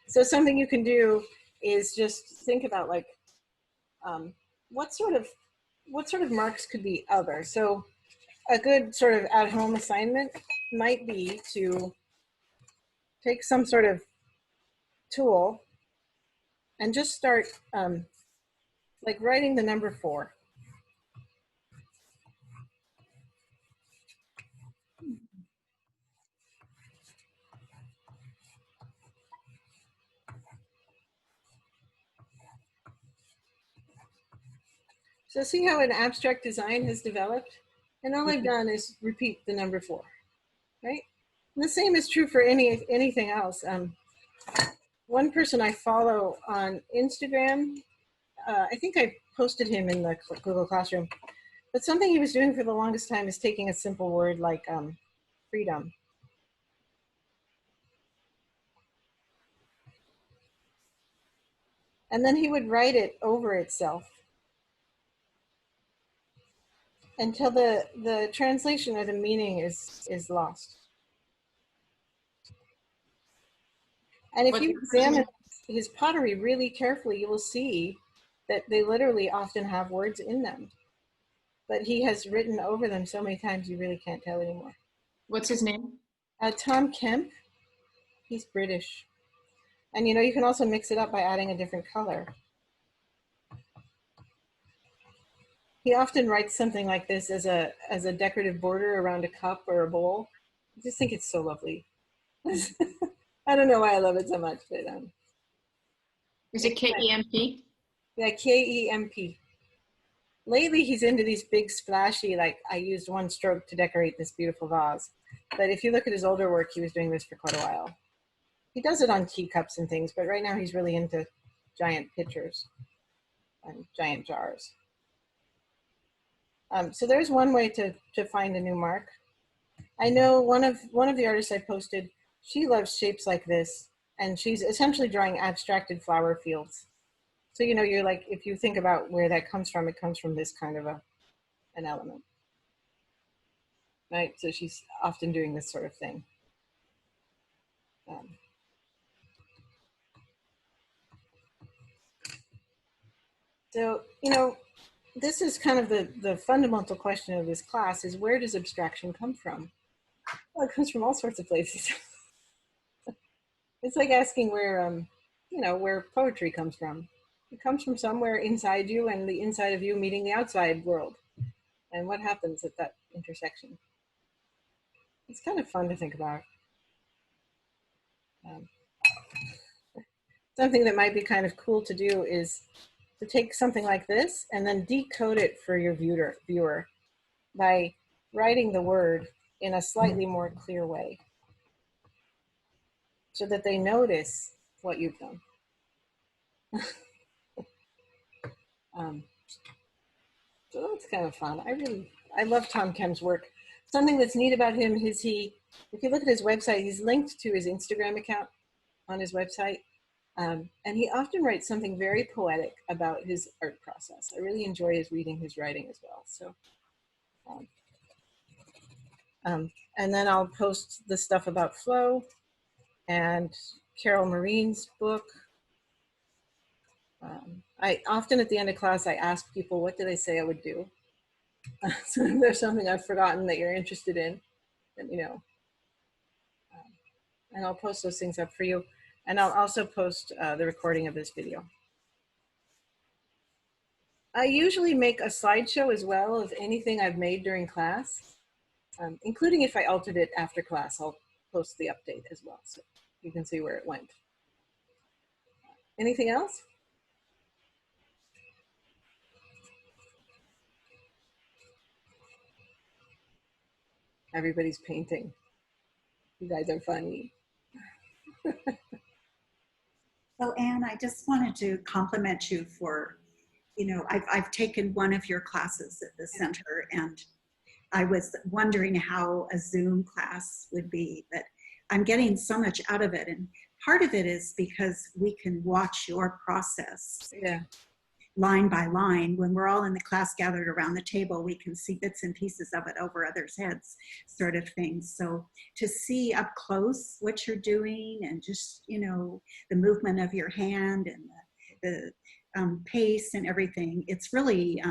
So something you can do is just think about like, what sort of marks could be other. So a good sort of at-home assignment might be to take some sort of tool and just start like writing the number 4. So see how an abstract design has developed? And all I've done is repeat the number 4, right? And the same is true for anything else. One person I follow on Instagram, I think I posted him in the Google Classroom, but something he was doing for the longest time is taking a simple word like freedom. And then he would write it over itself until the translation or the meaning is lost. And if you examine his pottery really carefully, you will see that they literally often have words in them. But he has written over them so many times you really can't tell anymore. What's his name? Tom Kemp. He's British. And you know, you can also mix it up by adding a different color. He often writes something like this as a decorative border around a cup or a bowl. I just think it's so lovely. I don't know why I love it so much, but Is it K-E-M-P? Yeah, K-E-M-P. Lately, he's into these big splashy, like I used one stroke to decorate this beautiful vase. But if you look at his older work, he was doing this for quite a while. He does it on teacups and things, but right now he's really into giant pitchers and giant jars. So there's one way to find a new mark. I know one of the artists I posted, she loves shapes like this, and she's essentially drawing abstracted flower fields. So, you know, you're like, if you think about where that comes from, it comes from this kind of an element, right? So she's often doing this sort of thing. So, you know, this is kind of the fundamental question of this class is, where does abstraction come from? Well, it comes from all sorts of places. It's like asking where, you know, where poetry comes from. It comes from somewhere inside you and the inside of you meeting the outside world. And what happens at that intersection? It's kind of fun to think about. Something that might be kind of cool to do is to take something like this and then decode it for your viewer by writing the word in a slightly more clear way so that they notice what you've done. So that's kind of fun. I love Tom Kemp's work. Something that's neat about him is if you look at his website, he's linked to his Instagram account on his website. And he often writes something very poetic about his art process. I really enjoy reading his writing as well. So, and then I'll post the stuff about flow and Carol Marine's book. I often at the end of class, I ask people, what did I say I would do? So if there's something I've forgotten that you're interested in, let me know. And I'll post those things up for you. And I'll also post the recording of this video. I usually make a slideshow as well of anything I've made during class, including if I altered it after class, I'll post the update as well, so you can see where it went. Anything else? Everybody's painting. You guys are funny. So Anne, I just wanted to compliment you for, you know, I've taken one of your classes at the center, and I was wondering how a Zoom class would be, but I'm getting so much out of it. And part of it is because we can watch your process. Yeah. line by line. When we're all in the class gathered around the table, we can see bits and pieces of it over others' heads, sort of thing. So to see up close what you're doing, and just, you know, the movement of your hand and the pace and everything, it's really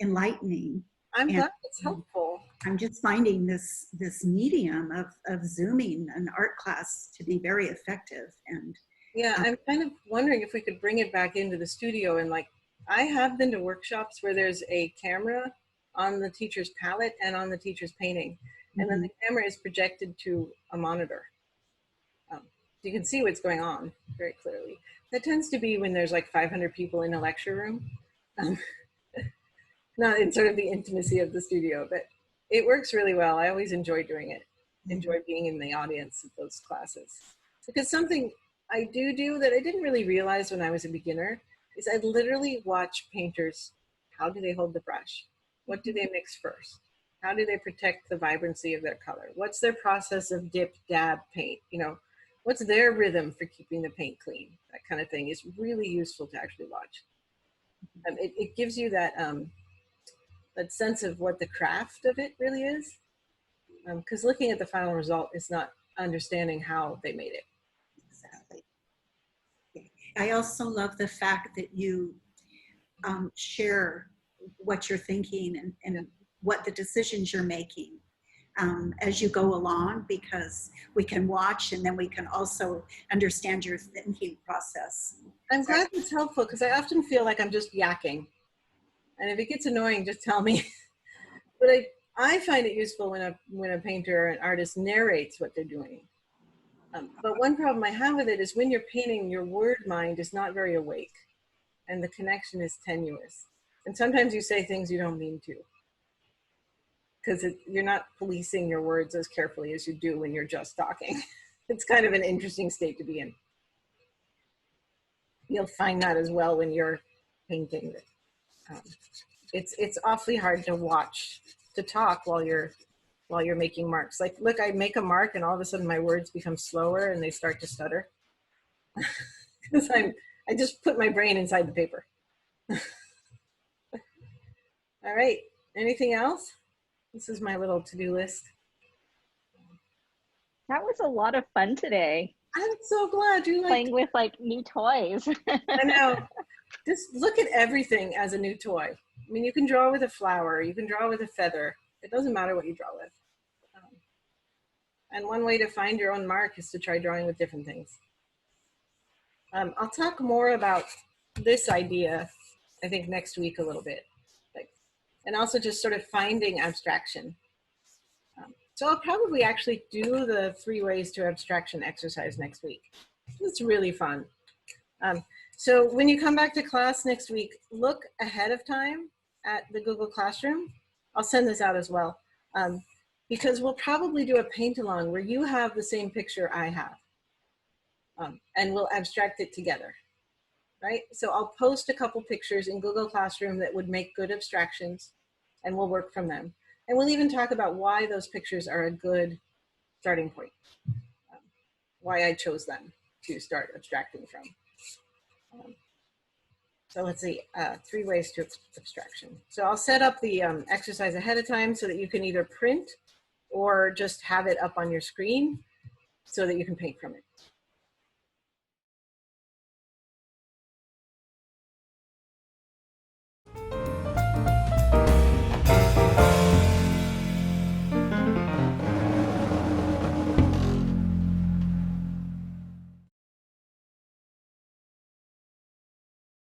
enlightening. I'm And glad it's helpful. I'm just finding this medium of Zooming an art class to be very effective. And yeah, I'm kind of wondering if we could bring it back into the studio. And like, I have been to workshops where there's a camera on the teacher's palette and on the teacher's painting, and then the camera is projected to a monitor. You can see what's going on very clearly. That tends to be when there's like 500 people in a lecture room. Not in sort of the intimacy of the studio, but it works really well. I always enjoy doing it, enjoy being in the audience of those classes. Because something I do that I didn't really realize when I was a beginner is I literally watch painters. How do they hold the brush? What do they mix first? How do they protect the vibrancy of their color? What's their process of dip, dab, paint? You know, what's their rhythm for keeping the paint clean? That kind of thing is really useful to actually watch. It gives you that that sense of what the craft of it really is. Because looking at the final result is not understanding how they made it. exactly. I also love the fact that you share what you're thinking and what the decisions you're making as you go along, because we can watch and then we can also understand your thinking process. I'm glad it's helpful, because I often feel like I'm just yakking. And if it gets annoying, just tell me. But I find it useful when a painter or an artist narrates what they're doing. But one problem I have with it is when you're painting, your word mind is not very awake, and the connection is tenuous. And sometimes you say things you don't mean to, because you're not policing your words as carefully as you do when you're just talking. It's kind of an interesting state to be in. You'll find that as well when you're painting. It's awfully hard to watch, to talk while you're making marks. Like, look, I make a mark and all of a sudden my words become slower and they start to stutter. Because I just put my brain inside the paper. All right, anything else? This is my little to-do list. That was a lot of fun today. I'm so glad you playing with like new toys. I know. Just look at everything as a new toy. I mean, you can draw with a flower, you can draw with a feather. It doesn't matter what you draw with. And one way to find your own mark is to try drawing with different things. I'll talk more about this idea, I think, next week a little bit. And also just sort of finding abstraction. So I'll probably actually do the 3 ways to abstraction exercise next week. It's really fun. So when you come back to class next week, look ahead of time at the Google Classroom. I'll send this out as well, because we'll probably do a paint along where you have the same picture I have, and we'll abstract it together, right? So I'll post a couple pictures in Google Classroom that would make good abstractions, and we'll work from them. And we'll even talk about why those pictures are a good starting point, why I chose them to start abstracting from. So let's see, 3 ways to abstraction. So I'll set up the exercise ahead of time so that you can either print or just have it up on your screen so that you can paint from it.